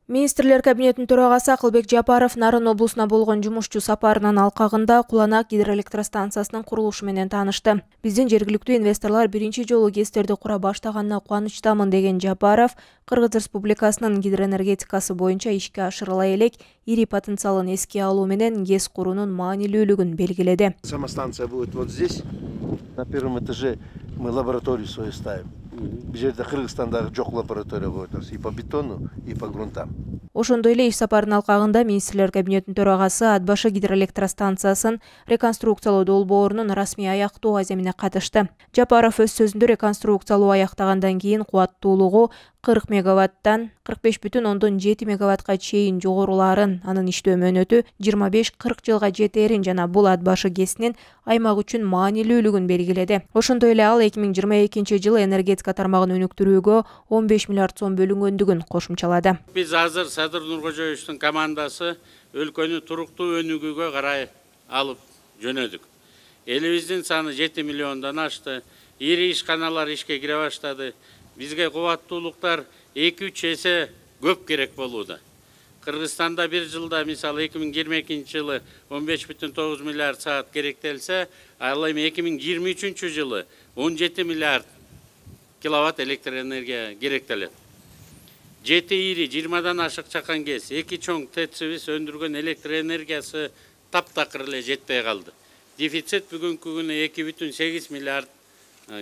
Министрлер кабинетинин төрагасы Акылбек Жапаров Нарын облусуна болгон жумушчу сапарынын алкагында Куланак гидроэлектростанциясынын курулушу менен таанышты. Биздин жергиликтүү инвесторлор биринчи жолу ГЭСтерди кура баштаганына кубанычтамын деген Жапаров, Кыргыз Республикасынын гидроэнергетикасы боюнча ишке ашырыла элек ири потенциалын эске алуу менен ГЭС куруунун маанилүүлүгүн белгиледи. Сама станция будет вот здесь. На первом этаже мы лабораторию свою ставим. Бул жерде Кыргызстандагы жок лаборатория коет и по бетону, и по грунтам. Ошондой эле иш сапарынын алкагында Министрлер кабинетинин төрагасы Ат башы гидроэлектростанциясын реконструкциялоо долбоорунун расмий аяктоо аземине катышты. Жапаров өз сөзүндө реконструкциялоо аяктагандан кийин кубаттуулугу 40 мегаваттан 45,7 мегаваттка чейин жогоруларын, анын иштөө мөөнөтү 25-40 жылга жетерин жана бул Ат башы ГЭСинин аймак үчүн маанилүүлүгүн белгиледи. Ошондой эле ал 2022-жылы энергетика тармагын өнүктүрүүгө 15 миллиард сом бөлүнгөндүгүн кошумчалады. Биз азыр Садыр Нуркожоевичтин командасы өлкөнү туруктуу өнүгүүгө карай алып жөнөдүк. Элибиздин саны 7 миллиондон ашты. Ири ишканалар ишке кире баштады. Бизге кубаттуулуктар 2-3 эсе көп керек болууда. Кыргызстанда бир жылда мисалы 2022-жылы 15,9 миллиард саат керектелсе, ал эми 2023-жылы 17 миллиард киловатт электроэнергия керектелет. 7 ири 20-дан ашык чакан ГЭС, 2 чоң ТЭЦибиз өндүргөн электроэнергиясы таптакыр эле жетпей калды. Дефицит бүгүнкү күнү 2,8 миллиард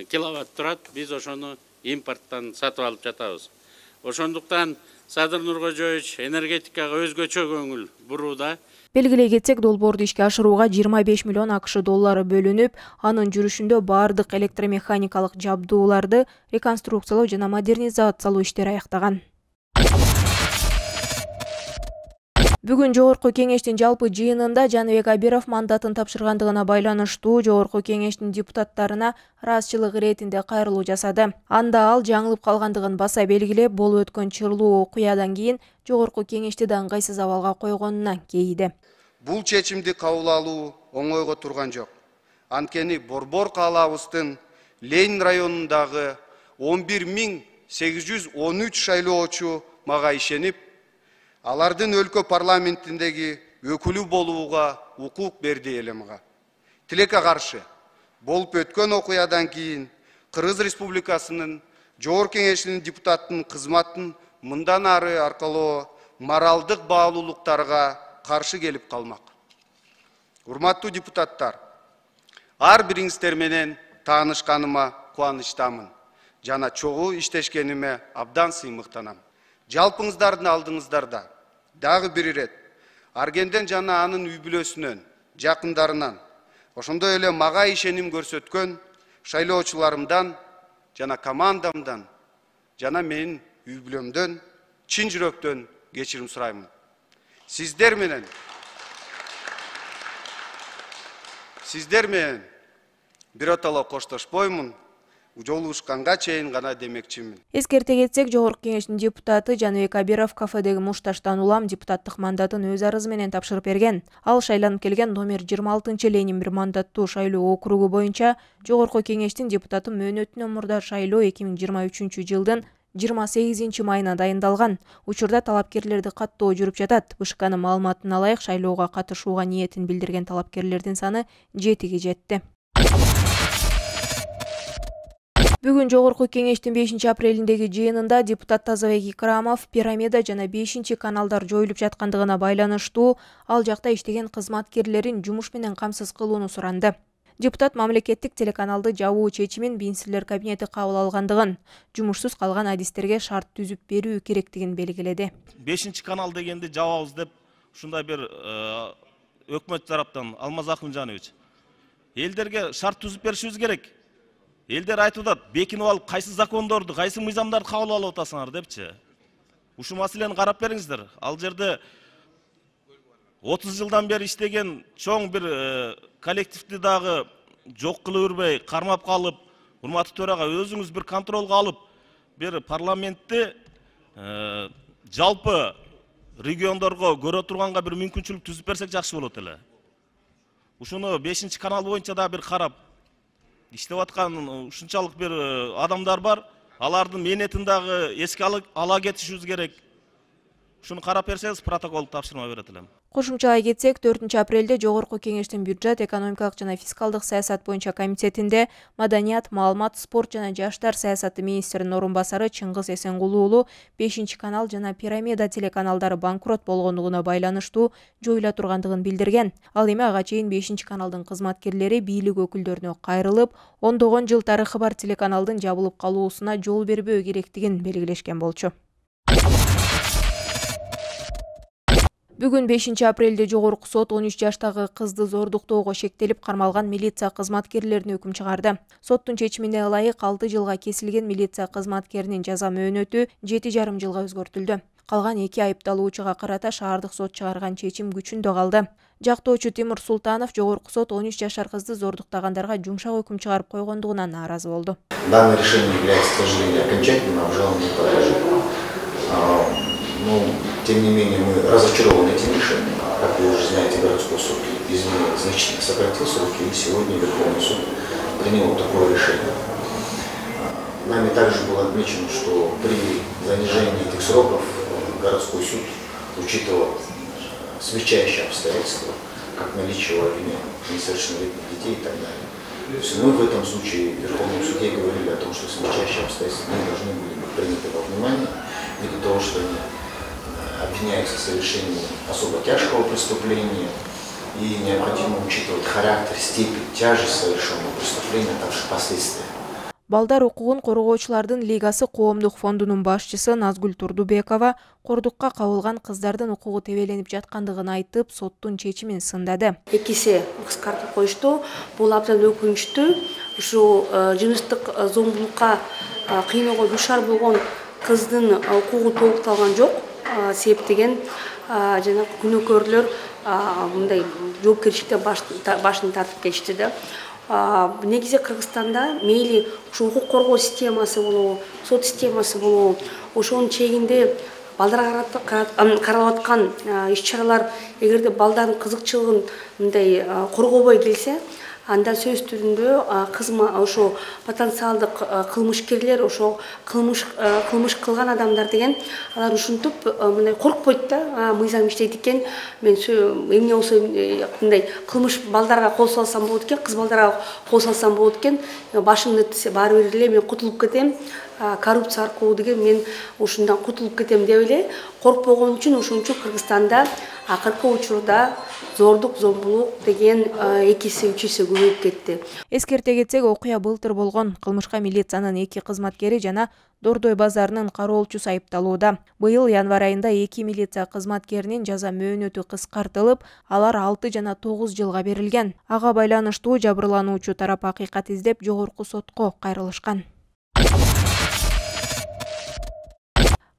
киловатт турат. Биз ошону импорттан сатып алып жатабыз. Ошондуктан Садыр Нуркожоевич энергетикага өзгөчө көңүл бурууда. Белгилей кетсек, долбоорду ишке ашырууга 25 миллион АКШ доллары бөлүнүп, анын жүрүшүндө бардык электромеханикалык жабдууларды реконструкциялоо жана модернизациялоо иштери аяктаган. Бүгүн Жогорку кеңештин жалпы жыйынында Жаныбек Абиров мандатын тапшыргандыгына байланыштуу Жогорку кеңештин депутаттарына ыраазычылык иретинде кайрылуу жасады. Анда ал жаңылып калгандыгын баса белгилеп, болуп өткөн чырлуу окуядан кийин Жогорку кеңешти да ыңгайсыз абалга койгонуна кейиди. Бул чечимди кабыл алуу оңойго турган жок. Анткени Борбор каалабыздын Ленин районундагы 11.813 шайлоочу мага ишенип, алардын өлкө парламентиндеги өкүлү болууга укук берди эле мага. Тилекке каршы болуп өткөн окуядан кийин Кыргыз Республикасынын Жогорку кеңешинин депутаттын кызматын мындан ары аркылуу моралдык баалуулуктарга каршы келип калмак. Урматтуу депутаттар, ар бириңиздер менен таанышканыма кубанычтамын жана чогуу иштешкениме абдан сыймыктанам. Жалпыңыздардын алдыңыздарда дагы бир ирет Аргенден жана анын үй бүлөсүнөн, жакындарынан, ошондой эле мага ишеним көрсөткөн шайлоочуларымдан жана командамдан жана менин үй бүлөмдөн чын жүрөктөн кечирим сураймын. Сиздер менен биротоло коштошпоймун. Жолугушканга чейин гана демекчимин. Эскерте кетсек, Жогорку кеңештин депутаты Жаныбек Абиров кафедеги мушташтан улам депутаттык мандатын өз арызы менен тапшырып берген. Ал шайланып келген номер 26 Ленин бир мандаттуу шайлоо округу боюнча Жогорку кеңештин депутаты мөөнөтүнөн мурда шайлоо 2023-жылдын 28 майына дайындалган. Учурда талапкерлерди каттоо жүрүп жатат. БШКнын маалыматына ылайык, шайлоого катышууга ниетин билдирген талапкерлердин саны 7-ге жетти. Бүгүн Жогорку кеңештин 5-апрелиндеги жыйынында депутат Тазабек Икрамов пирамида жана 5-каналдар жоюлуп жаткандыгына байланыштуу ал жакта иштеген кызматкерлерин жумуш менен камсыз кылууну суранды. Депутат мамлекеттик телеканалды жабуу чечимин Министрлер кабинети кабыл алгандыгын, жумушсуз калган адистерге шарт түзүп берүү керектигин белгиледи. 5-канал дегенди жабабыз деп ушундай бир өкмөт тараптан Алмаз Акынжанович элдерге шарт түзүп беришибиз керек. Элдер айтып атат, бекинип алып, кайсы закондорду, кайсы мыйзамдарды кабыл алып атасыңар депчи. Ушу маселени карап бериңиздер. Ал жерде 30 жылдан бери иштеген чоң бир коллективди дагы жок кылып үрбөй, кармап калып, урматтуу төрага өзүңүз бир контролго алып, бир парламентти жалпы региондорго көрө турганга бир мүмкүнчүлүк түзүп берсек жакшы болот эле. Ушуну 5-канал боюнча да бир карап иштеп аткан ушунчалык бир адамдар бар. Алардын мээнетин дагы эске ала кетишибиз керек. Ушуну карап берсеңиз протоколдук тапшырма берет элем. Кошумчалай кетсек, 4 апрелде Жогорку Кеңештин бюджет, экономикалык жана фискалдык саясат боюнча комитетинде Маданият, маалымат, спорт жана жаштар саясаты министринин орун басары Чыңгыз Эсенгулу уулу 5 канал жана Пирамида телеканалдары банкрот болгондугуна байланыштуу жоюла тургандыгын билдирген. Ал эми ага чейин 5 каналдын кызматкерлери бийлик өкүлдөрүнө кайрылып, ондогон жыл тарыхы бар телеканалдын жабылып калуусуна жол бербөө керектигин белгилешкен болчу. Бүгүн 5 апрелде Жогорку сот 13 жаштагы кызды зордуктоого шектелип кармалган милиция кызматкерлерине өкүм чыгарды. Соттун чечимине ылайык 6 жылга кесилген милиция кызматкеринин жаза мөөнөтү 7,5 жылга өзгөртүлдү. Калган 2 айыпталуучуга карата шаардык сот чыгарган чечим күчүндө калды. Жактоочу Тимур Султанов Жогорку сот 13 жашар кызды зордуктагандарга жумшак өкүм чыгарып койгондугуна нааразы болду. Данное решение является, к сожалению, окончательным, обжалованным не подлежит. Но, тем не менее, мы разочарованы этим решением. Как вы уже знаете, городской суд значительно сократил сроки, и сегодня Верховный суд принял такое решение. Нами также было отмечено, что при занижении этих сроков городской суд учитывал смягчающие обстоятельства, как наличие во вине несовершеннолетних детей и так далее. То есть мы в этом случае в Верховном суде говорили о том, что смягчающие обстоятельства не должны были быть приняты во внимание, ввиду того, что они обвиняются в совершении особо тяжкого преступления, и необходимо учитывать характер, степень, тяжесть совершенного преступления, а также последствия. Балдар укугун коргоочулардын лигасы коомдук фондунун башчысы Назгүл Турдубекова кордукка кабылган кыздардын укугу тебеленип жаткандыгын айтып, соттун чечимин сындады. Экиси кыскартып коюшту. Бул абдан өкүнүчтүү. Ушу жыныстык зомбулукка кыйноого дуушар болгон кыздын укугу толукталган жок. Себептеген жана күнөөкөрлөр мындай жоопкерчиликтен башын тартып кетишти да. Негизи Кыргызстанда мейли ушу укук коргоо системасы болобу, сот системасы болобу, ошонун чегинде балдарга каралып аткан иш-чаралар эгерде балдардын кызыкчылыгын мындай коргобой келсе, анда сөз түрүндө ошо потенциалдык кылмышкерлер, ошо кылмыш кылган адамдар деген алар ушинтип мындай коркпойт да, мыйзам иштейт экен. Мен эмне болсо мындай кылмыш балдарга кол салсам болот экен, кыз балдарга кол салсам болот экен, башымды этсе баары бир эле мен кутулуп кетем. Коррупция аркылуу деген мен ушундан кутулуп кетем деп эле коркпогон үчүн ошон үчүн Кыргызстанда акыркы учурда зордук, зомбулук деген 2-3 эсе көбөйүп кетти. Эскерте кетсек, окуя былтыр болгон. Кылмышка милициянын 2 кызматкери жана Дордой базарынын кароолчусу айыпталууда. Быйыл январь айында 2 милиция кызматкеринин жаза мөөнөтү кыскартылып, алар 6 жана 9 жылга берилген. Ага байланыштуу жабырлануучу тарап акыйкат издеп Жогорку сотко кайрылышкан.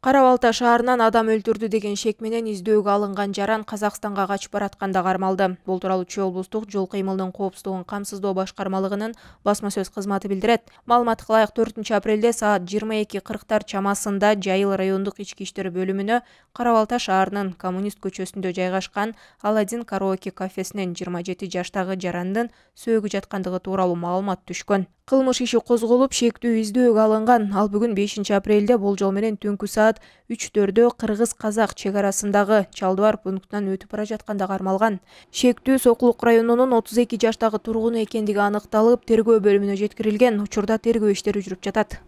Кара Балта шаарынан адам өлтүрдү деген шек менен издөөгө алынган жаран Казакстанга качып баратканда кармалды. Бул тууралуу Чүй облустук жол кыймылынын коопсуздугун камсыздоо башкармалыгынын басма сөз кызматы билдирет. Маалыматка ылайык 4 апрелде саат 22:40 чамасында Жайыл райондук ички иштер бөлүмүнө Кара Балта шаарынын Коммунист көчөсүндө жайгашкан Аладдин караоке кафесинен 27 жаштагы жарандын сөөгү жаткандыгы тууралуу маалымат түшкөн. Кылмыш иши козголуп, шектүү издөөгө алынган. Ал бүгүн 5 апрелде болжол менен түнкү саат 3:00 кыргыз-казак чек арасындагы Чалдыбар пунктунан өтүп бара жатканда кармалган. Шектүү Сокулук районунун 32 жаштагы тургуну экендиги аныкталып, тергөө бөлүмүнө жеткирилген. Учурда тергөө иштери жүрүп жатат.